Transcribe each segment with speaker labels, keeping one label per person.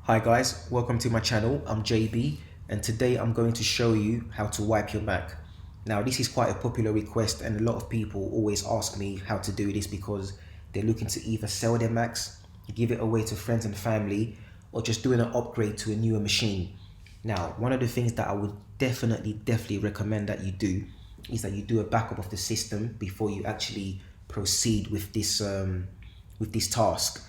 Speaker 1: Hi guys, welcome to my channel. I'm JB and today I'm going to show you how to wipe your Mac. Now this is quite a popular request and a lot of people always ask me how to do this because they're looking to either sell their Macs, give it away to friends and family, or just doing an upgrade to a newer machine. Now one of the things that I would definitely recommend that you do is that you do a backup of the system before you actually proceed with this task.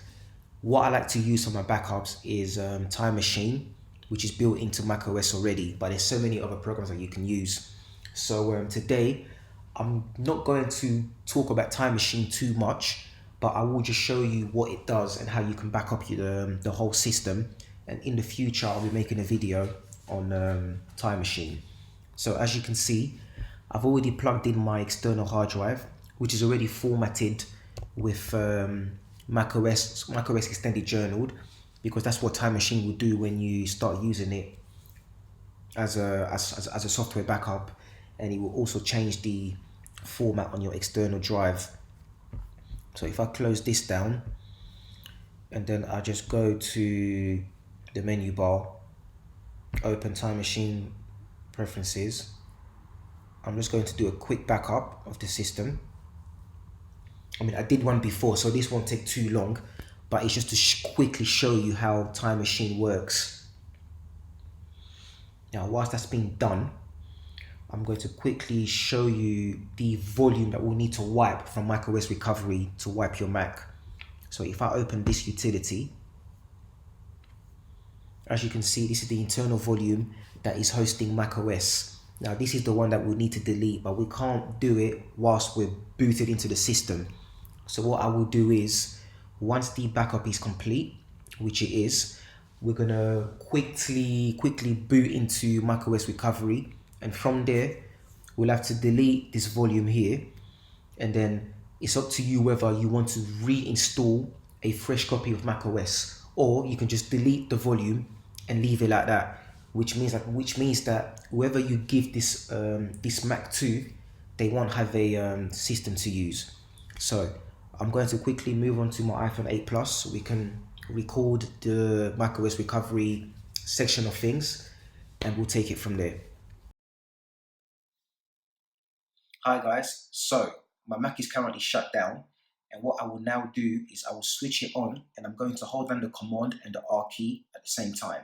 Speaker 1: What I like to use for my backups is Time Machine, which is built into macOS already, but there's so many other programs that you can use. So today, I'm not going to talk about Time Machine too much, but I will just show you what it does and how you can back up the whole system. And in the future, I'll be making a video on Time Machine. So as you can see, I've already plugged in my external hard drive, which is already formatted with macOS Extended Journaled, because that's what Time Machine will do when you start using it as a software backup, and it will also change the format on your external drive. So if I close this down and then I just go to the menu bar, open Time Machine preferences, I'm just going to do a quick backup of the system. I mean, I did one before, so this won't take too long, but it's just to quickly show you how Time Machine works. Now, whilst that's being done, I'm going to quickly show you the volume that we'll need to wipe from macOS recovery to wipe your Mac. So if I open this utility, as you can see, this is the internal volume that is hosting macOS. Now this is the one that we'll need to delete, but we can't do it whilst we're booted into the system. So what I will do is, once the backup is complete, which it is, we're gonna quickly boot into macOS recovery, and from there we'll have to delete this volume here, and then it's up to you whether you want to reinstall a fresh copy of macOS, or you can just delete the volume and leave it like that, which means that whoever you give this Mac to, they won't have a system to use. So I'm going to quickly move on to my iPhone 8 Plus so we can record the macOS recovery section of things, and we'll take it from there. Hi guys, so my Mac is currently shut down, and what I will now do is I will switch it on, and I'm going to hold down the Command and the R key at the same time.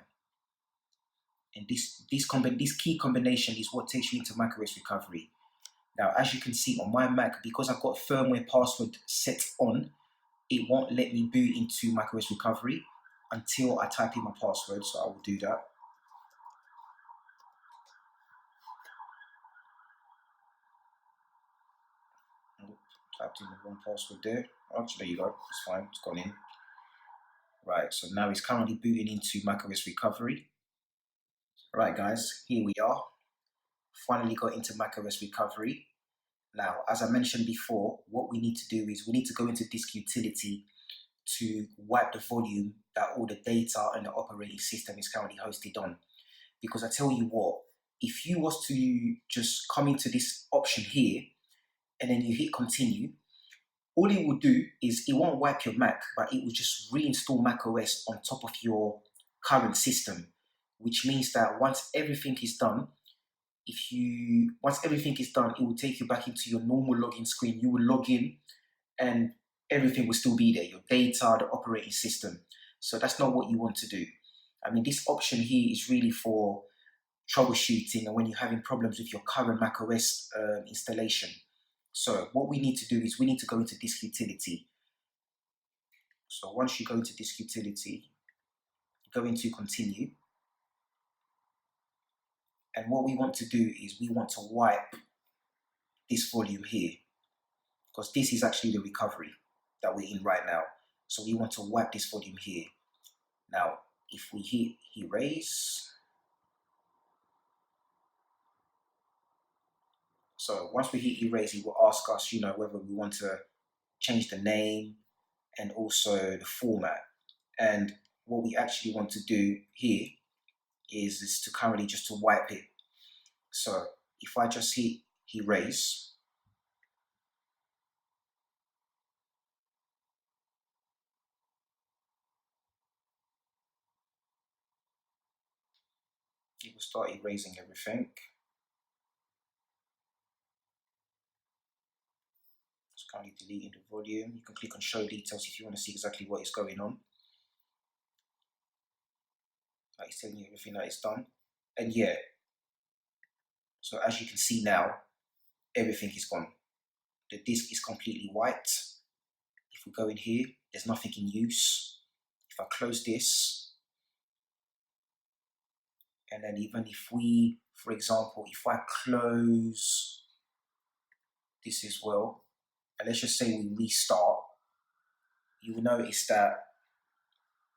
Speaker 1: And this key combination is what takes you into macOS recovery. Now, as you can see on my Mac, because I've got firmware password set on, it won't let me boot into macOS recovery until I type in my password. So I will do that. Typed in the wrong password there. Actually, there you go. It's fine. It's gone in. Right. So now it's currently booting into macOS recovery. Right, guys. Here we are. Finally got into macOS recovery. Now, as I mentioned before, what we need to do is we need to go into disk utility to wipe the volume that all the data and the operating system is currently hosted on. Because I tell you what, if you was to just come into this option here and then you hit continue, all it will do is it won't wipe your Mac, but it will just reinstall macOS on top of your current system, which means that once everything is done, it will take you back into your normal login screen. You will log in and everything will still be there, your data, the operating system. So that's not what you want to do. I mean, this option here is really for troubleshooting and when you're having problems with your current macOS installation. So what we need to do is we need to go into disk utility. So once you go into disk utility, go into continue. And what we want to do is we want to wipe this volume here, because this is actually the recovery that we're in right now. So we want to wipe this volume here. Now, if we hit erase, so once we hit erase, it will ask us, whether we want to change the name and also the format. And what we actually want to do here is to currently just to wipe it. So if I just hit erase, It will start erasing everything. It's currently deleting the volume. You can click on show details if you want to see exactly what is going on. Like it's telling you everything that is done. And yeah, so as you can see now, everything is gone. The disk is completely white. If we go in here, there's nothing in use. If I close this, and then even if we, for example, if I close this as well, and let's just say we restart, you will notice that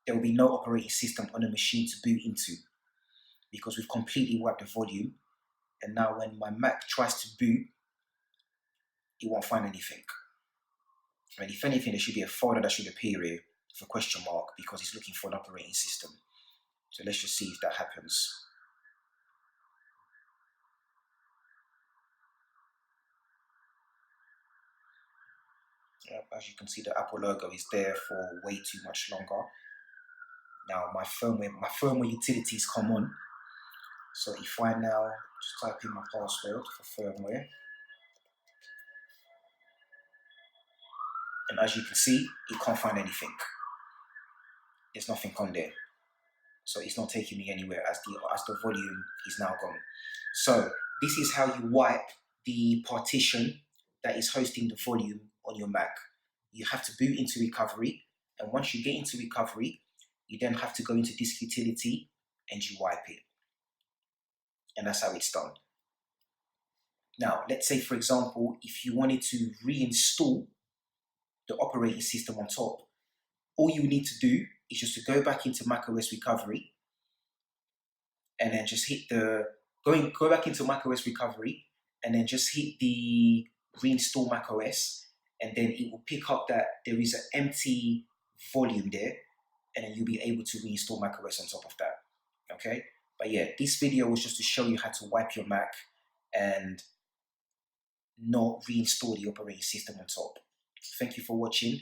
Speaker 1: there will be no operating system on the machine to boot into because we've completely wiped the volume. And now when my Mac tries to boot, it won't find anything. And if anything, there should be a folder that should appear here with a question mark because it's looking for an operating system. So let's just see if that happens. As you can see, the Apple logo is there for way too much longer. Now my firmware utilities come on. So if I now just type in my password for firmware, and as you can see, it can't find anything. There's nothing on there. So it's not taking me anywhere as the volume is now gone. So this is how you wipe the partition that is hosting the volume on your Mac. You have to boot into recovery, and once you get into recovery, you then have to go into disk utility and you wipe it. And that's how it's done. Now, let's say, for example, if you wanted to reinstall the operating system on top, all you need to do is just to go back into macOS recovery and then just hit go back into macOS recovery and then just hit the reinstall macOS, and then it will pick up that there is an empty volume there, and then you'll be able to reinstall macOS on top of that. Okay? But yeah, this video was just to show you how to wipe your Mac and not reinstall the operating system on top. Thank you for watching.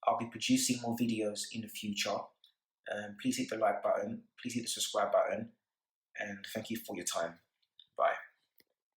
Speaker 1: I'll be producing more videos in the future. Please hit the like button, please hit the subscribe button, and thank you for your time.